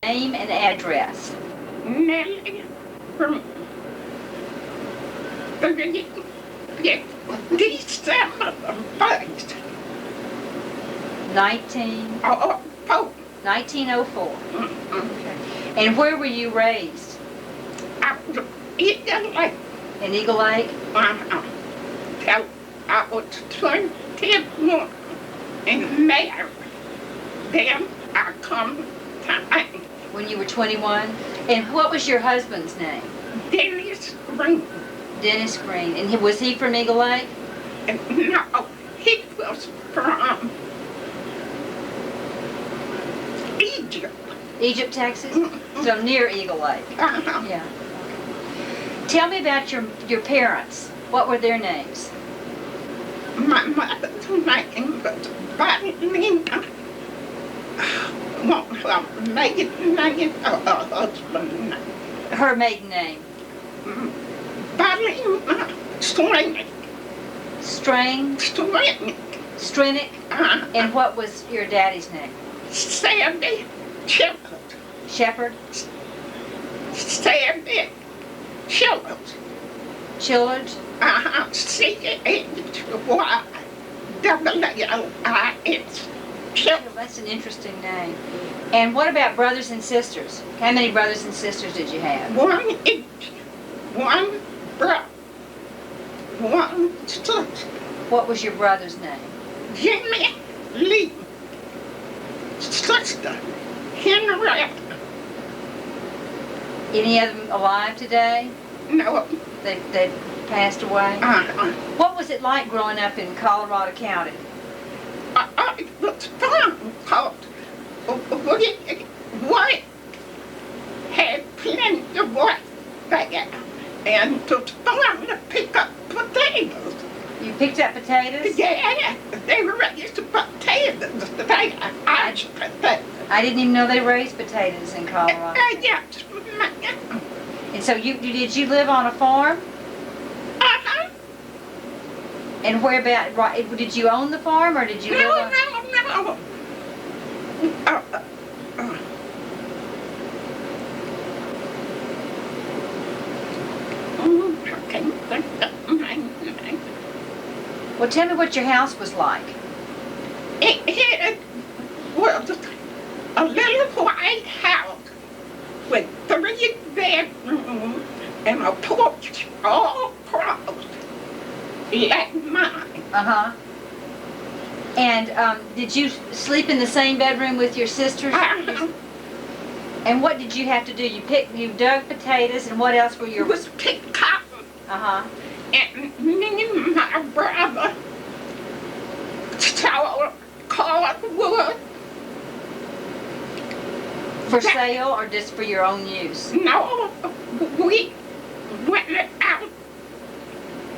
Name and address. Nellie Green. December 1st. 1904. Okay. And where were you raised? Eagle Lake. In Eagle Lake? Till I was 21 in May. Then I come time. When you were 21? And what was your husband's name? Dennis Green. Dennis Green. And was he from Eagle Lake? No, he was from Egypt. Egypt, Texas? So near Eagle Lake. Yeah. Tell me about your parents. What were their names? My mother's name was Faustino. Her maiden name, husband's name. Her maiden name? Faustino Kiber. Strinick? And what was your daddy's name? Sandy Shepherd. Shepherd? Sandy Shepherd. Chillard? C-H-Y-W-L-I-S. That's an interesting name. And what about brothers and sisters? How many brothers and sisters did you have? One each. One brother. One sister. What was your brother's name? Jimmy Lee. Sister Henrietta. Any of them alive today? No. They passed away? What was it like growing up in Colorado County? It was fun because we had plenty of work there, and it was fun to pick up potatoes. You picked up potatoes? Yeah, they raised potatoes there. I didn't even know they raised potatoes in Colorado. Yes, ma'am. And so did you live on a farm? And where about, did you own the farm or did you live on? No. Well, tell me what your house was like. It was a little white house with 3 bedrooms and a porch all across like mine. Uh-huh. And did you sleep in the same bedroom with your sisters? And what did you have to do? You dug potatoes, and what else were your... Was pick cotton. Uh-huh. And me and my brother sold cordwood. For sale or just for your own use? No, we went out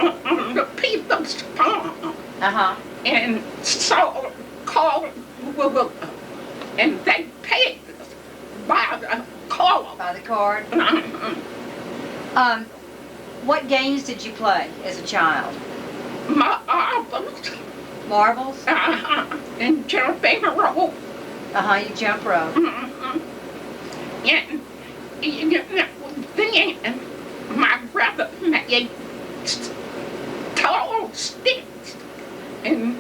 on the people's farm. Uh-huh. And sold cordwood. And they paid us by the cord. By the card? What games did you play as a child? Marbles. Marbles? And jumping rope. Uh-huh, you jump rope. And then my brother made tall sticks and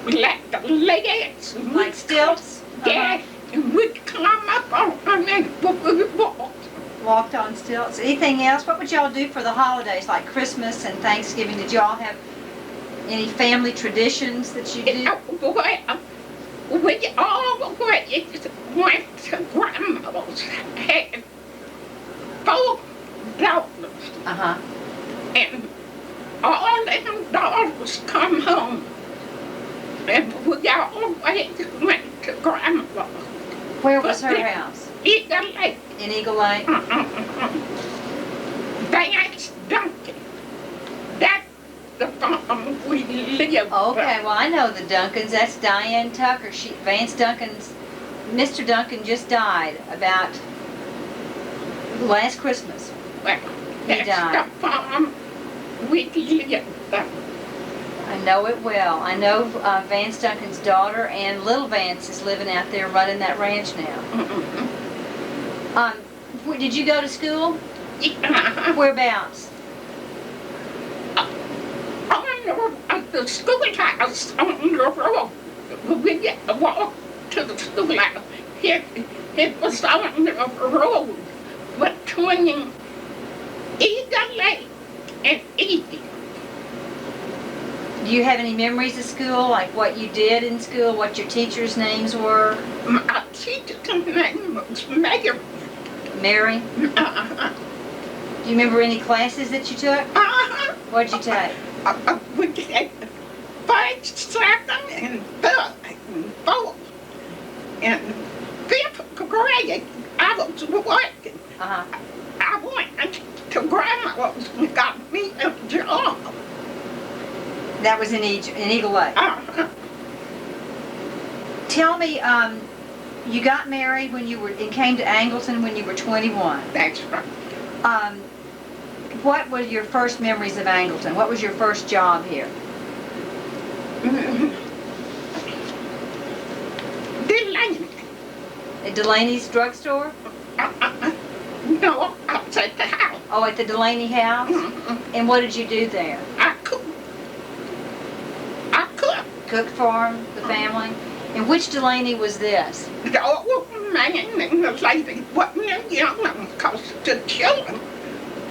like the legs. Like stilts? Yeah, and we'd climb up on them and we walked. Walked on stilts. Anything else? What would y'all do for the holidays, like Christmas and Thanksgiving? Did y'all have any family traditions that you did? Well, we always went to grandma's, had 4 daughters. Uh-huh. And all them daughters come home. And we always went to grandma's. Where was her house? Eagle Lake. In Eagle Lake? Vance Duncan. That's the farm we live. Okay, well I know the Duncans. That's Diane Tucker. Vance Duncan's, Mr. Duncan just died about last Christmas. Well, He died. that's the farm we live. I know it well. I know Vance Duncan's daughter and little Vance is living out there running that ranch now. Did you go to school? Yeah. Whereabouts? On the schoolhouse on the road. We get to walk to the schoolhouse. It was on the road between Eagle Lake and Edie. Do you have any memories of school, like what you did in school, what your teachers' names were? My teacher's name was Margaret. Mary? Do you remember any classes that you took? What'd you take? We did first, second, and third, and fourth. And fifth grade, I was working. Uh-huh. I went to grandma's and got me a job. That was in Eagle Lake. Tell me, you got married when you were, and came to Angleton when you were 21. That's right. What were your first memories of Angleton? What was your first job here? Delaney. At Delaney's drugstore? No, outside the house. Oh, at the Delaney house? And what did you do there? I cooked. Cooked for him, the family? And which Delaney was this? The old man and the lady wasn't young because the children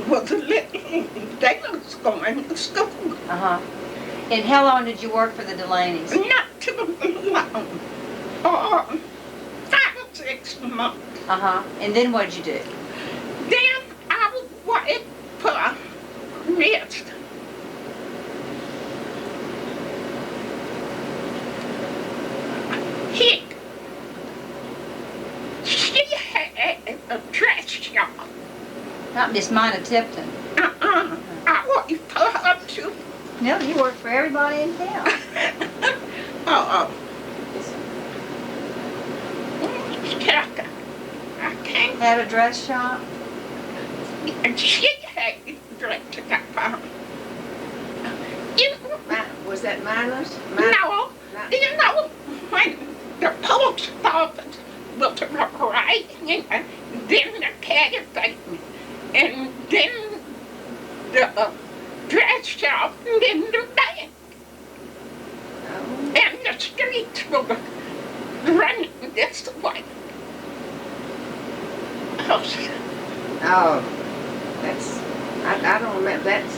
was little. They was going to school. Uh-huh. And how long did you work for the Delaneys? Not too long. 5 or 6 months. Uh-huh. And then what did you do? Then I worked for rest. She had a dress shop. Not Miss Mina Tipton. I worked for her too. No, you worked for everybody in town. I can't. Had a dress shop? And she had a dress shop. Was that Miner's? No, you know, when the post office was right here, then the cafe, and then the dress shop, and then the bank. Oh. And the streets were running this way. Oh, that's, I don't remember, that's,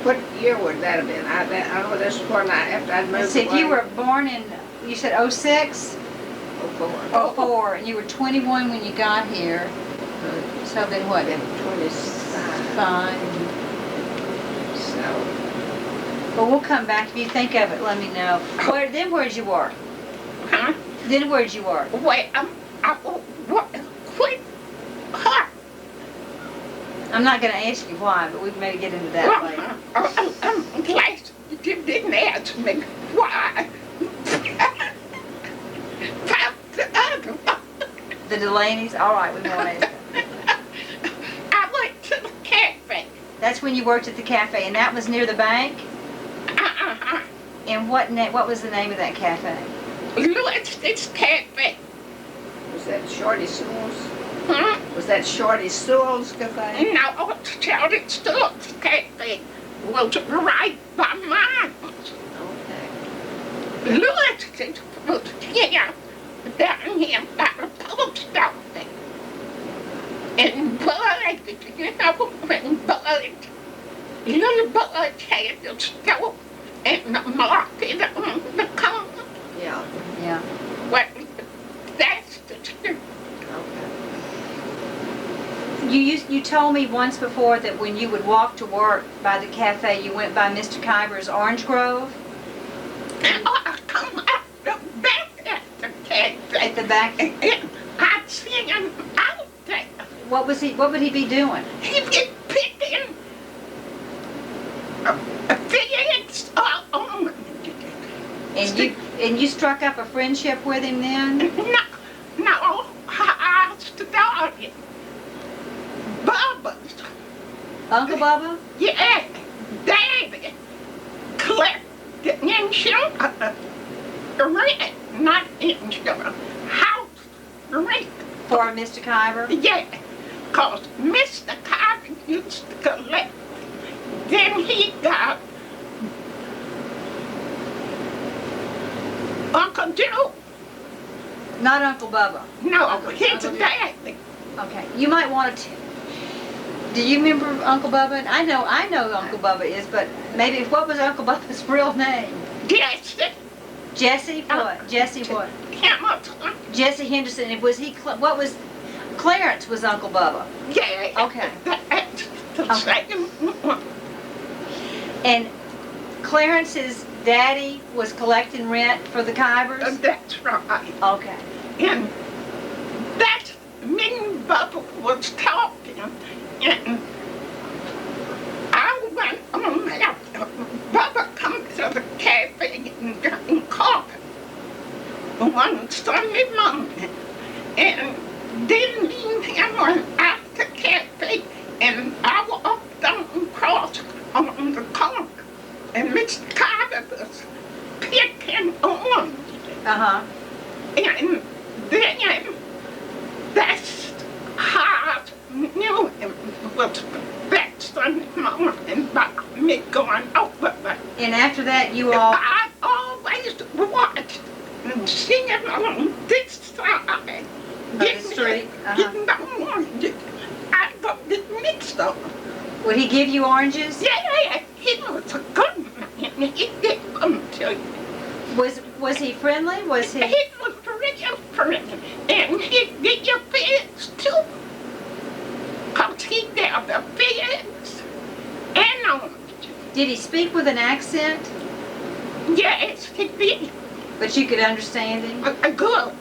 what year would that have been? I know this was when after I'd moved Let's see, if you away. were born in, you said 06? 04. 04, and you were 21 when you got here. So then what? Then 25. Fine. So, Well, we'll come back. If you think of it, let me know. Then where'd you work? Huh? Then where'd you work? Wait, quit her. I'm not going to ask you why, but we may get into that later. I'm glad you didn't ask me why. The Delaneys? All right, we won't ask them. I went to the cafe. That's when you worked at the cafe, and that was near the bank? And what was the name of that cafe? Lewis's Cafe. was that Shorty Sewell's? Huh? Was that Shorty Sewell's cafe? No, Shorty Sewell's Cafe was right by mine. Okay. Lewis's was here, down here by the post office. And Bud, you know, when Bud, little Bud had the store and the market on the corner. Yeah. Yeah. Well, that's the store. Okay. You told me once before that when you would walk to work by the cafe, you went by Mr. Kiber's Orange Grove? And I come out the back at the cafe. At the back? And I'd see him out there. What would he be doing? He'd be picking figs on. And you struck up a friendship with him then? No, I started. Bubba's. Uncle Bubba? Yeah, Daddy collected insurance, rent, not insurance, house rent. For Mr. Kiber? Yeah, 'cause Mr. Kiber used to collect. Then he got Uncle Joe. Not Uncle Bubba. No, his Uncle Joe. daddy. Okay, you might want to. Do you remember Uncle Bubba? I know Uncle Bubba is, but maybe what was Uncle Bubba's real name? Jesse Jesse what? Jesse what? Hamilton. Jesse Henderson. And was he? What was? Clarence was Uncle Bubba. Yeah. Okay. That's the Okay. second one. And Clarence's daddy was collecting rent for the Kibers. That's right. Okay. And that's me and Bubba was talking, and I went on there. Bubba come to the cafe and drank coffee one Sunday morning, and then me and him went out to the cafe, and I walked on across on the corner, and Mr. Kiber was picking oranges. Uh-huh. And then that's how I knew him was that Sunday morning by me going over there. And after that, you all. I always watched and singing on this side. the street? Getting the oranges. I got this mixed up. Would he give you oranges? Yeah, he was a good man. He gave them to you. Was he friendly? Was he? He was real friendly, and he did your figs too. 'Cause he gave the figs and oranges. Did he speak with an accent? Yes, he did. But you could understand him? A good.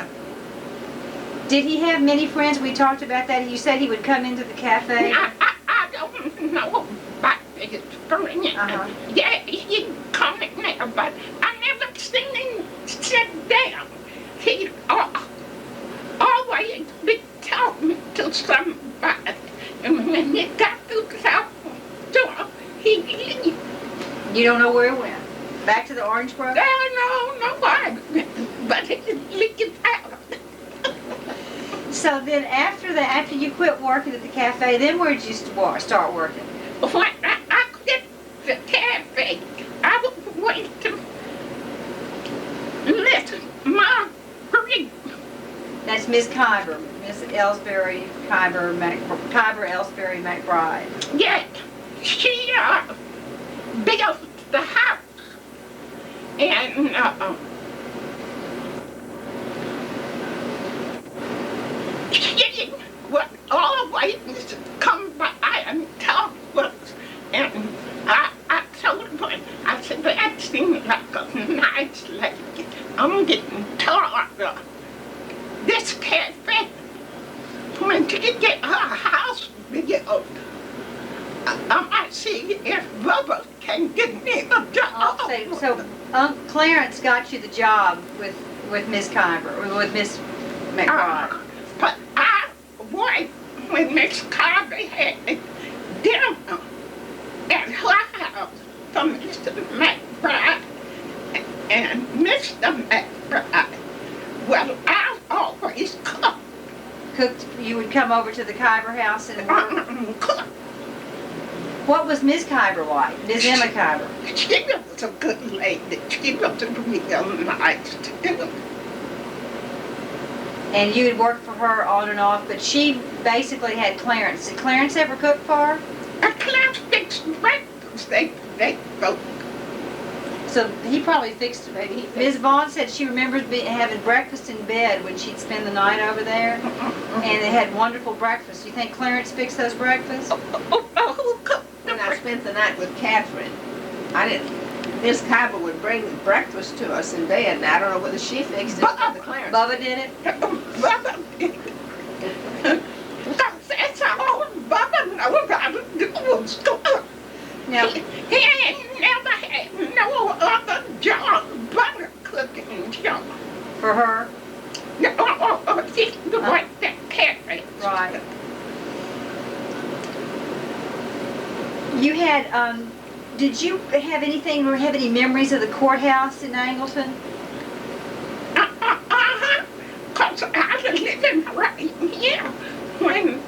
Did he have many friends? We talked about that. You said he would come into the cafe. I don't know about his friend. Uh-huh. Yeah, he'd come in there, but I never seen him sit down. He always be talking to somebody, and when he got to the door, he'd leave. You don't know where he went? Back to the Orange Grove? No, but he'd leave out. So then after you quit working at the cafe, then where did you start working? When I quit the cafe, I was waiting. Listen, Margaret. That's Miss Kiber, Miss Ellsbury Kiber, Ellsbury McBride. Yeah, she built the house, and she would always come by and talk with us. And I told her, I said, that seems like a nice lady. I'm getting tired of this cafe. When she get her house built, I might see if Bubba can get me a job. So Clarence got you the job with Miss Kiber, or with Miss McBride. But I went when Miss Kiber had dinner at her house for Mr. McBride and Mr. McBride. Well, I always cooked. You would come over to the Kiber house and work. Cook. What was Miss Kiber like? Miss Emma Kiber? She was a good lady. She was real nice too. And you would work for her on and off, but she basically had Clarence. Did Clarence ever cook for her? And Clarence fixed breakfast. They both. So he probably fixed it. Ms. Vaughn said she remembers having breakfast in bed when she'd spend the night over there, and they had wonderful breakfast. You think Clarence fixed those breakfasts? Who cooked the When I spent the night with Catherine, Miss Kiber would bring breakfast to us in bed, and I don't know whether she fixed it or the Clarence. Bubba did it? Bubba did. That's all Bubba knows how to do was cook. Now, He ain't never had no other job but a cooking job. for her? Just the way that cafe. Right. You had, did you have anything or have any memories of the courthouse in Angleton? Cause I was living right here when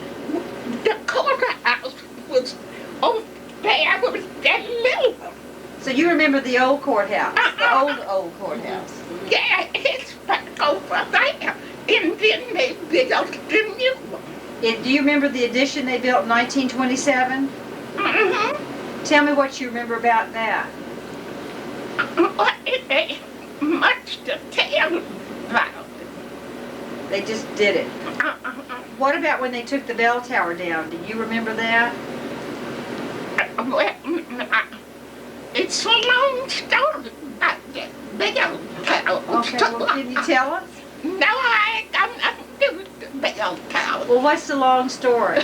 you remember the old courthouse, the old courthouse. Yeah, it's back over there. And then they built the new one. Do you remember the addition they built in 1927? Mm-hmm. Tell me what you remember about that. It ain't much to tell about. They just did it. What about when they took the bell tower down? Do you remember that? Well, it's a long story about that bell tower. Okay, well, can you tell us? No, I ain't got nothing to do with the bell tower. Well, what's the long story?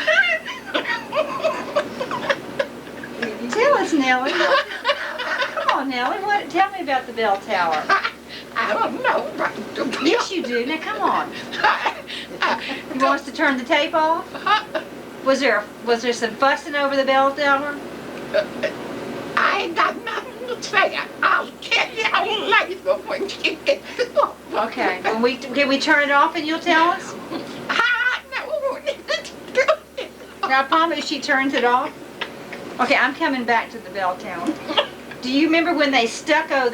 Tell us, Nellie. Come on, Nellie. Tell me about the bell tower. I don't know about the bell. Yes, you do. Now, come on. You want us to turn the tape off? Was there some fussing over the bell tower? I ain't got nothing to say. I'll tell you later when she gets off. Okay. Can we turn it off and you'll tell us? I know when it's done. Now, I promise she turns it off. Okay, I'm coming back to the bell tower. Do you remember when they took all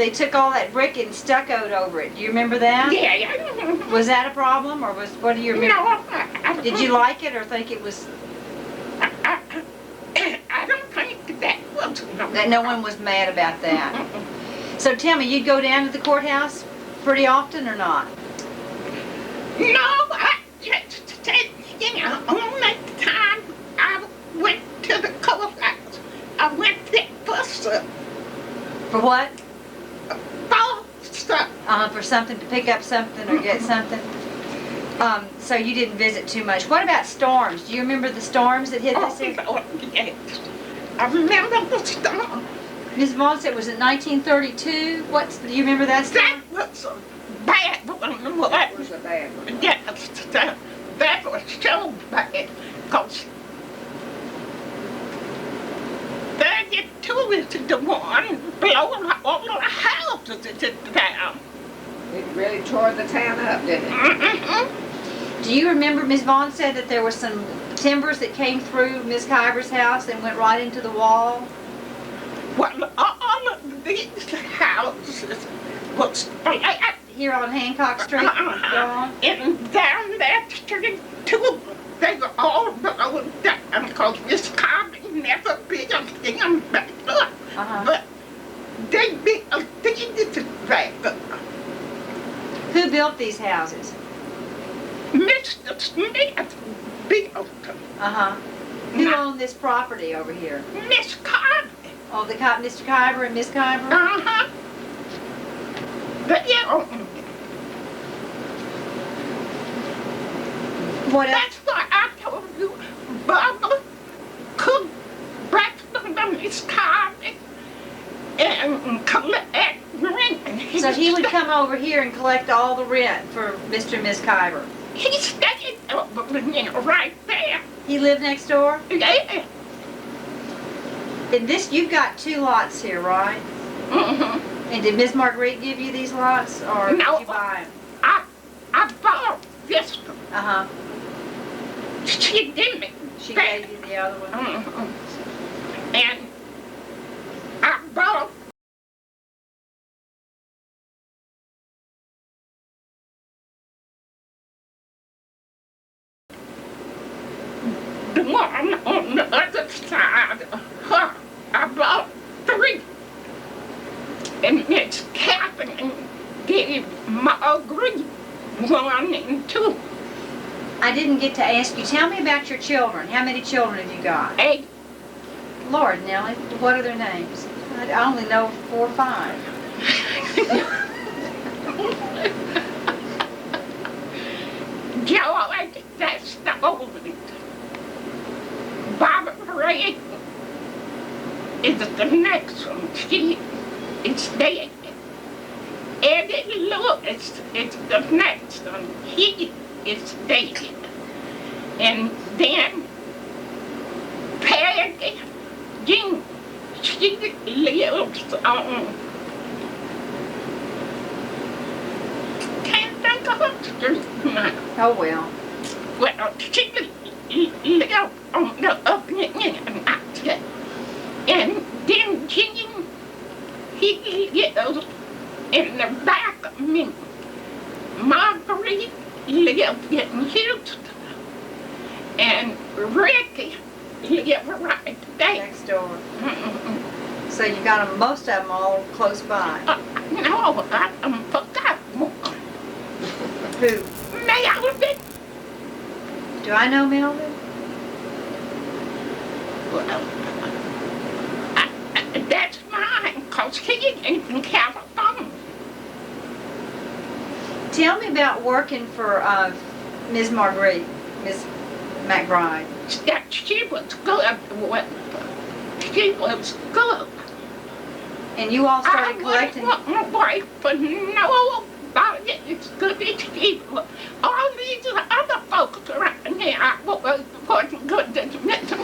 that brick and stuccoed over it? Do you remember that? Yeah. Was that a problem, or what do you remember? No, Did you like it or think it was, I don't think that was that no one was mad about that? So tell me, you'd go down to the courthouse pretty often or not? No, I just said, only time I went to the courthouse, I went there for something. For what? For something. For something, to pick up something or get something? So you didn't visit too much. What about storms? Do you remember the storms that hit this area? Oh, yes. I remember the storm. Ms. Vaughn said, was it 1932? Do you remember that storm? That was a bad one. That was a bad one. Yes, that was so bad. Because to the one blowing all the houses down. It really tore the town up, didn't it? Mm-hmm. Do you remember Ms. Vaughn said that there were some timbers that came through Ms. Kiber's house and went right into the wall? Well, all of these houses was flat. Here on Hancock Street? Dawn? And down that street too. They were all blown down because this county never built them back up. But they built these back up. Who built these houses? Mr. Smith built them. Who owned this property over here? Miss Carter. Oh, Mr. Kiber and Miss Kiber? They owned it. What else? That's why I told you Bubba could breakfast on Miss Carter and collect rent. So he would come over here and collect all the rent for Mr. and Miss Kiber. He stayed over there, right there. He lived next door? Yeah. And you've got 2 lots here, right? Mm-hmm. And did Miss Margaret give you these lots, or No. did you buy them? I bought this one. She didn't. She gave you the other one? Mm-hmm. And I bought the one on the other side of her. I bought 3. And Miss Catherine gave Margaret 1 and 2. I didn't get to ask you. Tell me about your children. How many children have you got? 8. Lord, Nellie, what are their names? I only know 4 or 5. George, that's the oldest. Barbara is the next one. She is dead. Eddie Lewis is the next one. He is dead. And then Peggy Jean, she lives on, can't think of her street now. Oh, well. Well, she lived on the up end, and then Jean So you got them, most of them all close by. No, I forgot one. Who? Melvin. Do I know Melvin? Well, that's mine, because he is in California. Tell me about working for Ms. Margaret, Ms. McBride. That she was good. She was good. And you all started collecting. I wouldn't want my wife for nobody as good as she was. All these other folks around here, I wasn't good as Mr.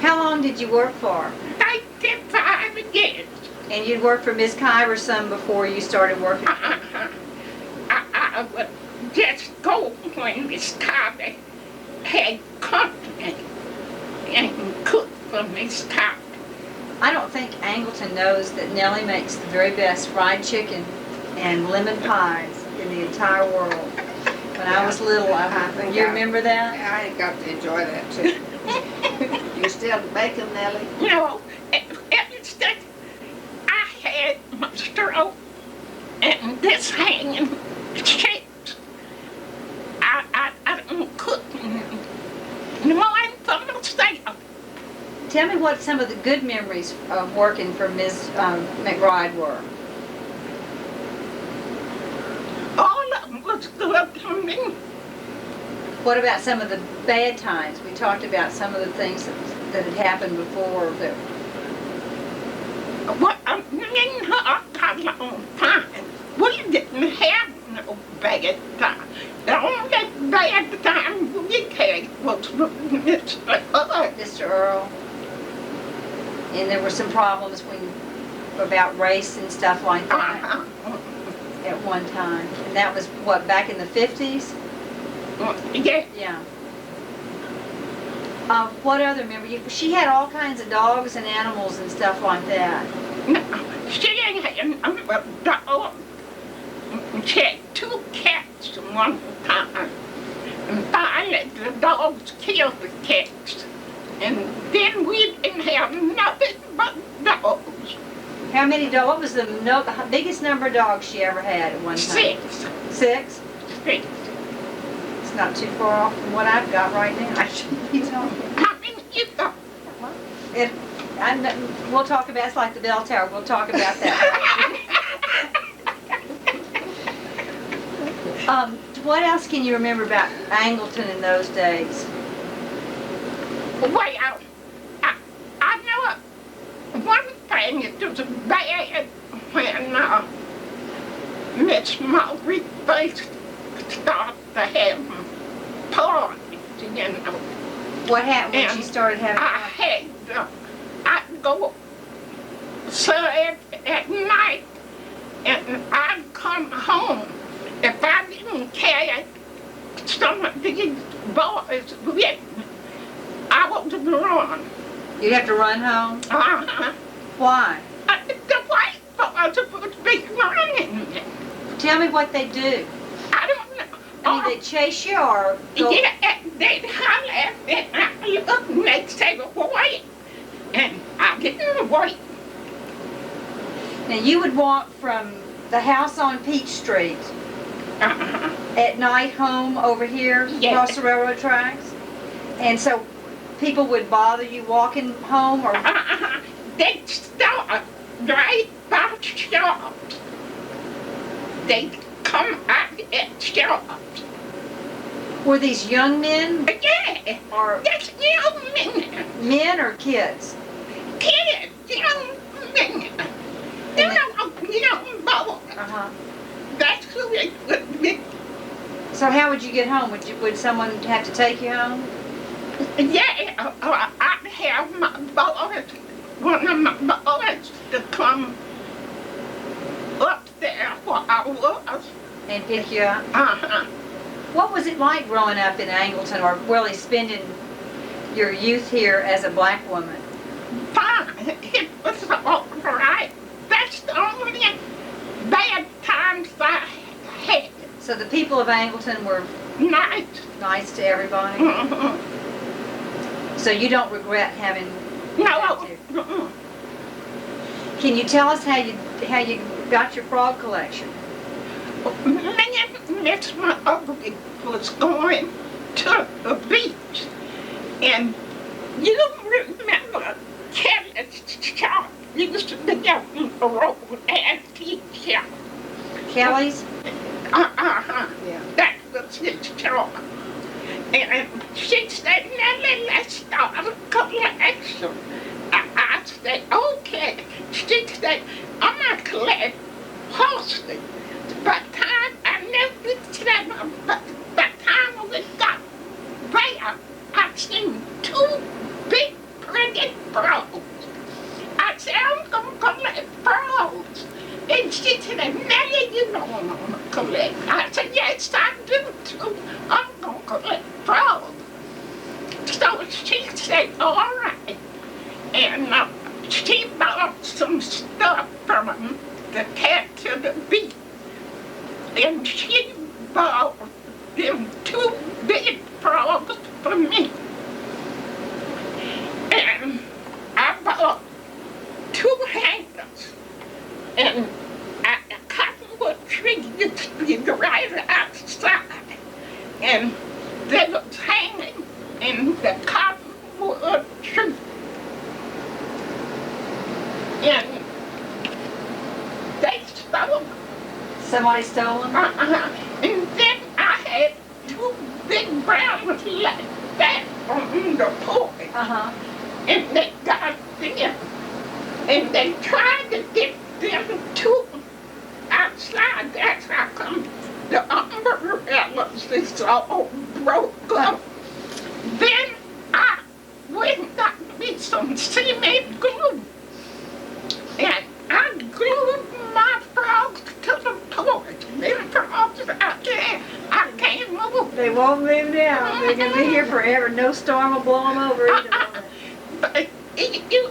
How long did you work for? 95 years. And you'd worked for Ms. Kiber some before you started working? I would just go when Miss Kiber had company and cook for Miss Kiber. I don't think Angleton knows that Nellie makes the very best fried chicken and lemon pies in the entire world. When I was little, you remember that? I got to enjoy that too. You still make them, Nellie? No, it's that I had my stroke and this hanging shaped. I don't cook no more for myself. Tell me what some of the good memories of working for Ms. McBride were. All of them was good to me. What about some of the bad times? We talked about some of the things that had happened before. That Well, in her long time, we didn't have no bad time. The only bad time we had was with Mr. Earl. Mr. Earl. And there were some problems about race and stuff like that at one time. And that was, what, back in the 50s? Yeah. Yeah. What other memory? She had all kinds of dogs and animals and stuff like that. No, she ain't had a dog. She had 2 cats at one time. And finally the dogs killed the cats. And then we didn't have nothing but dogs. How many dogs? What was the biggest number of dogs she ever had at one time? 6. 6? 6. It's not too far off from what I've got right now. I shouldn't be talking. How many you got? We'll talk about, it's like the bell tower, we'll talk about that. What else can you remember about Angleton in those days? Well, I know one thing, it was bad when Miss Margaret first started to have parties, you know. What happened when she started having I'd go serve at night and I'd come home. If I didn't carry some of these boys with me, I was run. You'd have to run home? Uh-huh. Why? The white boys would be running. Tell me what they do. I don't know. I mean, they chase you or go... Yeah, they'd holler at me and I look and they'd say, wait. And I didn't wait. Now, you would walk from the house on Peach Street at night home over here across the railroad tracks? And so people would bother you walking home or... They'd stop right by shops. They'd come out at shops. Were these young men? Yeah, Or that's young men. men or kids? Kids, young men. Young boys. Uh-huh. That's who it would be. So how would you get home? Would someone have to take you home? Yeah, I'd have my boys, one of my boys to come up there where I was. And pick you up? Uh-huh. What was it like growing up in Angleton or really spending your youth here as a black woman? Fine, it was all right. That's the only bad times I had. So the people of Angleton were Nice. nice to everybody? Mm-hmm. So you don't regret having No. Can you tell us how you got your frog collection? Me and Miss Margaret was going to the beach, and you remember Kelly's shop used to be on the road antique shop. Kelly's? Uh-huh. Yeah. That was his shop. And she said, Nellie, let's start a collection. I said, okay. She said, I'm going to collect horses. By the time I knew by the time we got there, I seen two big pretty frogs. I said, I'm going to collect frogs. And she said, Nellie, you know I'm going to collect. I said, yes, I do too. I'm going to collect frogs. So she said, all right. And she bought some stuff from him to take to the beach. And she bought them two big frogs for me. And I bought 2 hangers. And a cottonwood tree used to be right outside. And they was hanging in the cottonwood tree. And they stole them. Somebody stole them? And then I had 2 big browns like that on the porch. And they got them. And they tried to get them to outside. That's how come the umbrellas is all broke up. Then I went and got me some cement glue. And I glued my frogs to the porch. Them frogs out there, I can't move. They won't move now. They're going to be here forever. No storm will blow them over either. But you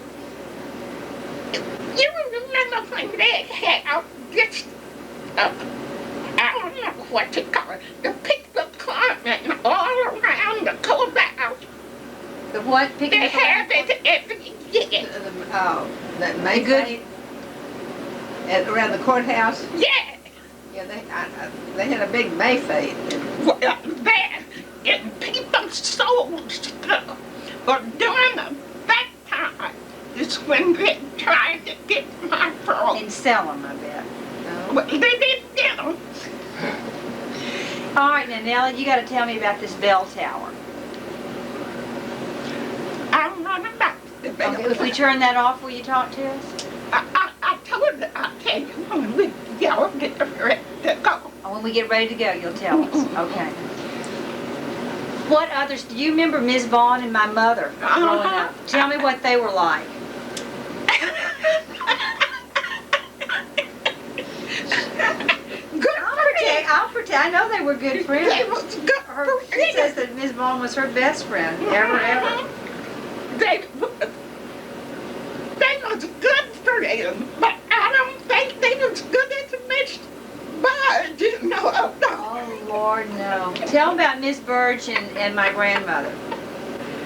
remember when they had this, I don't know what to call it, the picture carving all around the courthouse. The what? They have it every year. That May good- around the courthouse. Yeah. Yeah, they had a big May fete. Well, there, and people sold stuff. But during that time is when they tried to get my frogs. And sell them, I bet. Well, they didn't get them. All right, now, Nellie, you got to tell me about this bell tower. I'm not about the bell. Okay, if we turn that off, will you talk to us? I told her, I'll tell you when we y'all get ready to go. Oh, when we get ready to go, you'll tell us. Okay. What others, do you remember Ms. Vaughn and my mother growing up? Tell me what they were like. Good friend. I'll pretend. I know they were good friends. They was good She says friends. that Ms. Vaughn was her best friend, ever. They was good friends, but I don't think they was good as Miss Budge, no. Oh, Lord, no. Tell about Miss Burge and my grandmother.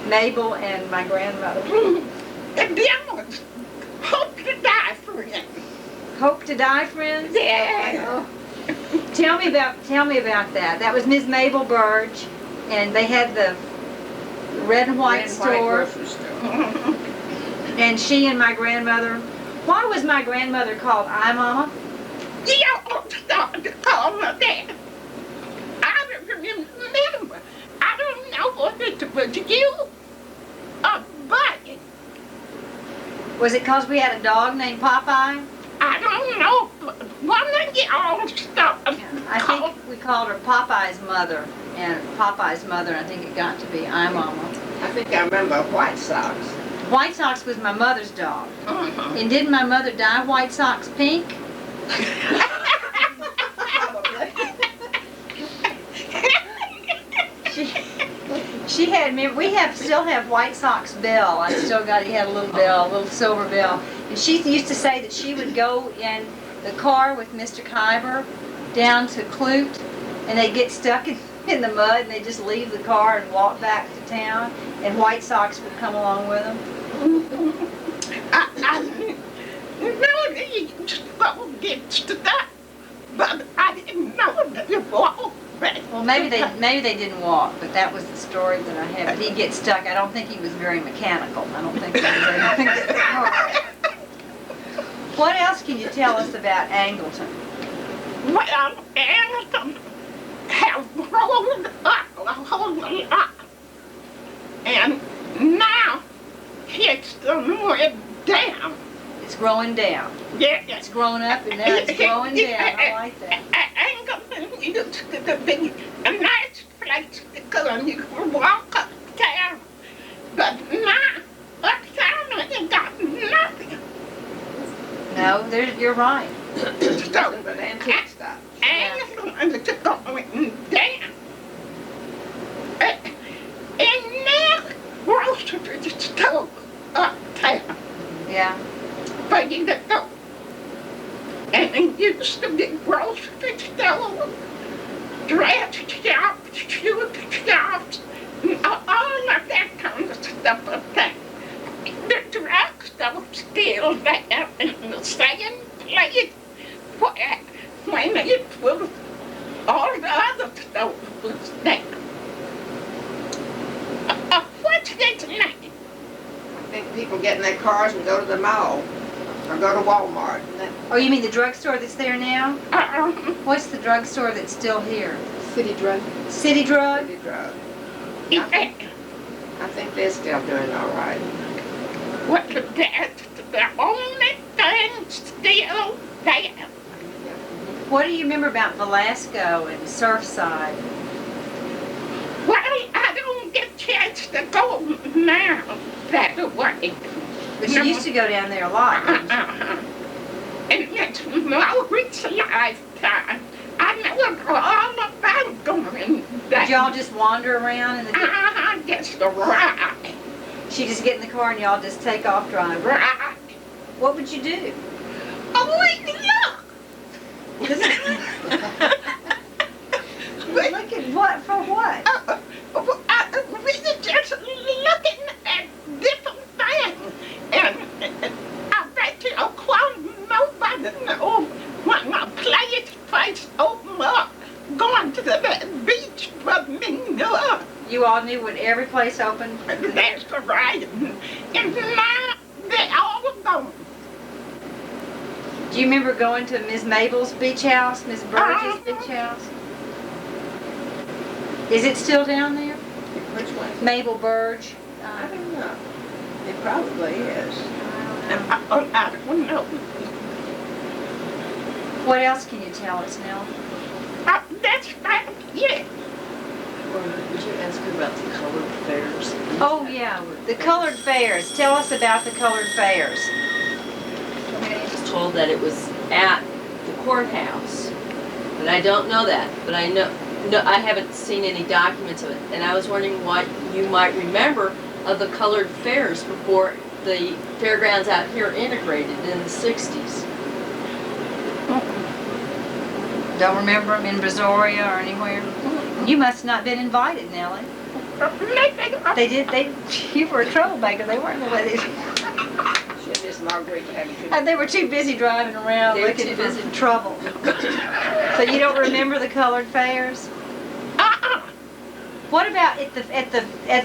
Mabel and my grandmother. And them was hope to die friends. Hope to die friends? Yeah. Oh. Tell me about that. That was Miss Mabel Burge, and they had the red and white store. grocery store. And she and my grandmother. Why was my grandmother called I Mama? You ought to start to call her that. I don't remember. I don't know what it was you or Buddy. Was it because we had a dog named Popeye? I don't know, but one of y'all started I think we called her Popeye's mother. And Popeye's mother, I think it got to be I Mama. I think I remember White Sox. White Sox was my mother's dog. And didn't my mother dye White Sox pink? She had, still have White Sox Bell. I still got, he had a little bell, a little silver bell. And she used to say that she would go in the car with Mr. Kiber down to Clute, and they'd get stuck in in the mud and they just leave the car and walk back to town, and White Sox would come along with them? I know they used to go against that, but I didn't know that it was bad. Well, maybe they didn't walk, but that was the story that I had. But he'd get stuck. I don't think he was very mechanical. I don't think he was very mechanical. What else can you tell us about Angleton? Well, Angleton has grown up a whole lot. And now it's went down. It's growing down. Yeah, It's grown up and now it's growing down. I like that. Angleton used to be a nice place to go and you could walk uptown. But now, uptown ain't got nothing. No, you're right. Nothing but antique stuff. Angleton is going down. And now, grocery store uptown. Yeah. But you don't go. And it used to be grocery store, dress shops, shoe shops, all of that kind of stuff up there. The drugstore's still there in the same place where when it was all the other stuff was there. What's his name? I think people get in their cars and go to the mall or go to Walmart. Oh, you mean the drugstore that's there now? What's the drugstore that's still here? City Drug. City Drug? City Drug. Yeah. I think they're still doing all right. Well, that's the only thing still there. What do you remember about Velasco and Surfside? Well, I don't get a chance to go now that way. But you used to go down there a lot, didn't you? And it's Margaret's lifetime. I never all about going there. Did y'all just wander around in the... I just ride. She just get in the car and y'all just take off driving? Right. What would you do? Oh, we look. Look at what? For what? We just looking at different things. And I bet you nobody knows when a place open up, going to the beach but me know. You all knew when every place opened? That's right. And now they all gone. Do you remember going to Miss Mabel's beach house, Miss Burge's beach house? Is it still down there? Which one? Mabel Burge? I don't know. It probably is. I don't know. What else can you tell us, Nell? That's about it. Would you ask her about the colored fairs? Oh, yeah, the colored fairs. Tell us about the colored fairs. I was told that it was at the courthouse, but I don't know that. But I know I haven't seen any documents of it, and I was wondering what you might remember of the colored fairs before the fairgrounds out here integrated in the 60s. Don't remember them in Brazoria or anywhere? You must not have been invited, Nellie. You were a troublemaker. They weren't going to let you. Should Miss Margaret have you? They were too busy driving around They were looking too for busy. trouble. So you don't remember the colored fairs? What about at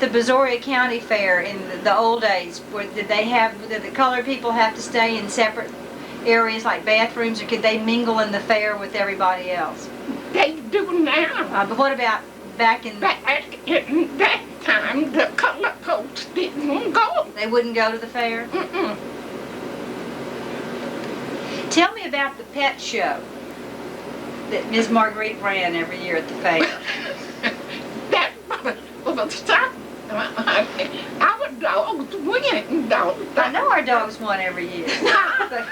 the Brazoria County Fair in the old days? Did the colored people have to stay in separate areas like bathrooms, or could they mingle in the fair with everybody else? They do now. But what about back in... Back in that time, the color folks didn't go. They wouldn't go to the fair? Mm-mm. Tell me about the pet show that Ms. Marguerite ran every year at the fair. That was something. Our dogs win, don't they? I know our dogs won every year. But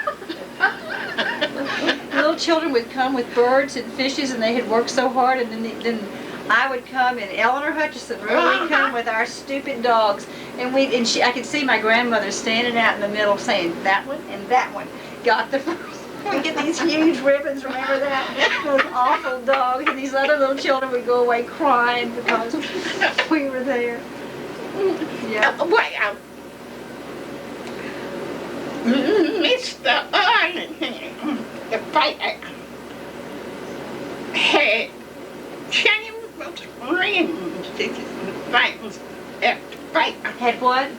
little children would come with birds and fishes, and they had worked so hard, and then I would come, and Eleanor Hutchison really come with our stupid dogs, and I could see my grandmother standing out in the middle saying, that one and that one got the first We get these huge ribbons, remember that? Those awful dogs, and these other little children would go away crying because we were there. Yeah. Well, Mr. Arlington, the fighter, had chambers rings things at the fight. Had what?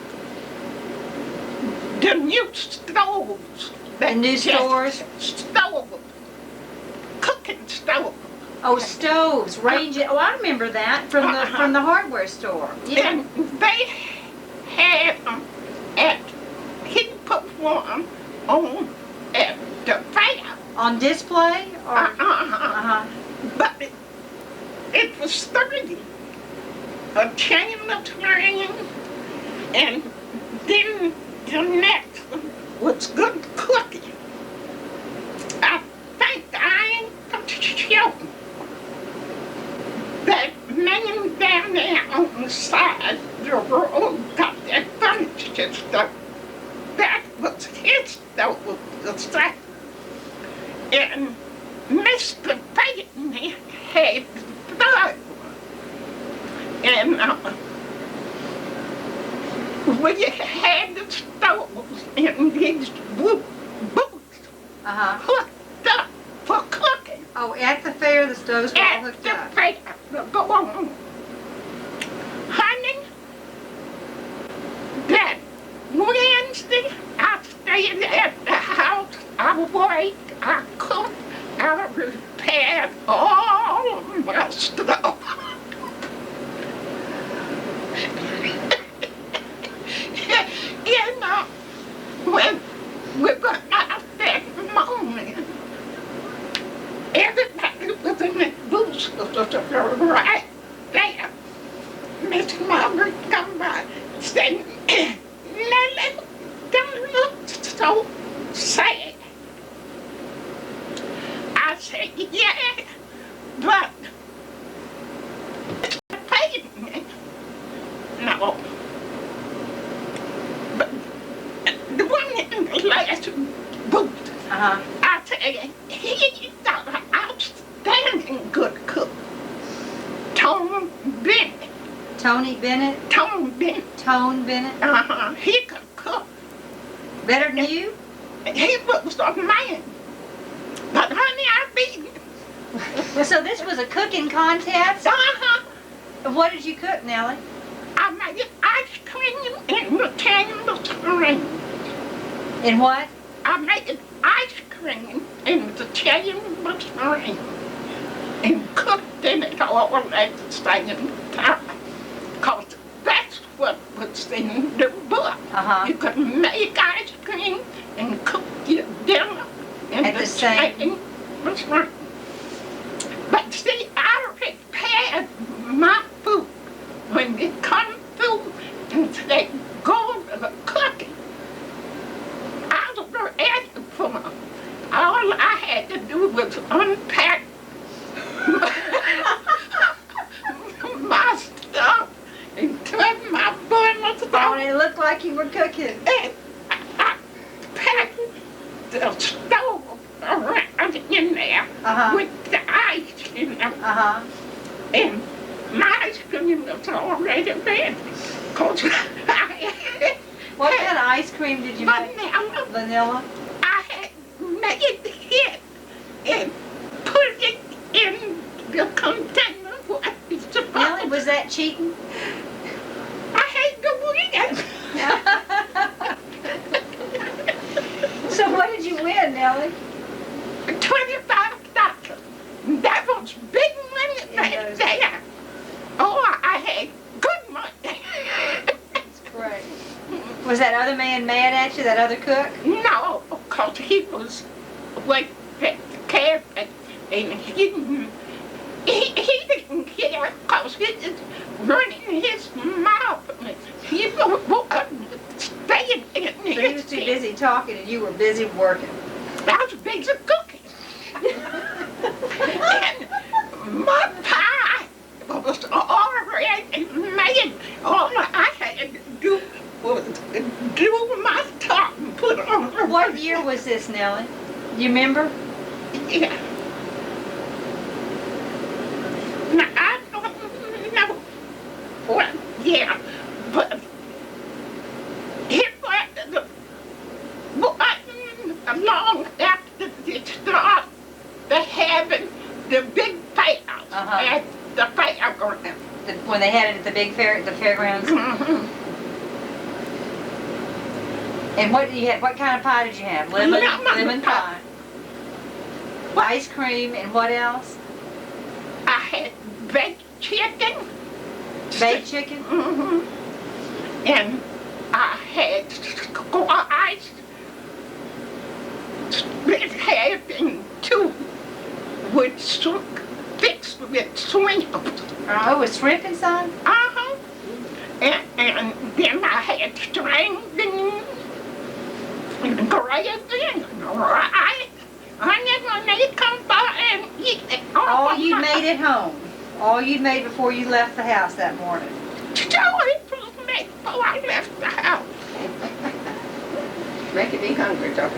The new stoves. The new stores? Stove. Cooking stove. Oh, stoves, range. Oh, I remember that from the hardware store. Yeah. And they had them at, he put one on at the fair. On display or? Uh-huh. But it was 30. A chain of train, and then the next one was good cooking. I think I ain't got to show that man down there on the side of the road got that furniture stuff. That was his stove, the stuff. And Mr. Peyton had the third one. And we had the stoves in these wood booths hooked up for cooking. Oh, at the fair, the stoves were all At hooked the up. fair, go on. Honey, that Wednesday I stayed at the house. I worked, I cooked, I repaired all of my stuff. You know, when we got out that morning, everybody was in the booth right there. Miss Margaret come by, said, Nellie, don't look so sad. I said, yeah, but paid me. No. But the one in the last booth, I said, he got an outstanding good cook. Tone Bennett. Tony Bennett? Tone Bennett. Tone Bennett? He could cook. Better than you? He was a man. But honey, I beat him. So this was a cooking contest? What did you cook, Nellie? I made ice cream in the chambers ring. In what? I made ice cream in the chambers ring. And cooked in it all at the same time. Because that's what was in the book. You could make ice cream and cook your dinner in At the same- chambers ring. But see, I prepared my food. When they come through and they go to the cooking, I was ready for them. All I had to do was unpack my stuff and turn my burners Oh, on. and it looked like you were cooking. And I packed the stove around in there with the ice in them. And my ice cream was already ready. Cause What kind of ice cream did you make? vanilla. Vanilla? I had made it and put it in the container where it's supposed Nellie, was that cheating? I hate to win. So what did you win, Nellie? $25. That was big money right there. Oh, I had good money. That's great. Was that other man mad at you, that other cook? No, because he was like the cabinet and he didn't care because he was running his mouth. He wasn't staying in So he was too busy talking and you were busy working. I was busy cooking. And my pie was already made. All I had to do was do my top and put it on the What year was this, Nellie? You remember? Yeah. Now, I don't know what, yeah, but it wasn't long after they started having the big fair at the fairground. When they had it at the big fair, the fairgrounds? Mhm. And what did you have? What kind of pie did you have? Lemon pie. Ice cream and what else? I had baked chicken. Baked chicken? Mhm. And I had squash. It had been two with fixed with shrimp. Oh, with shrimp inside? Uh-huh. And then I had string and gravy and rice. Onion when they come by and eat it. All you made at home. All you made before you left the house that morning. So it was made before I left the house. Make you be hungry talking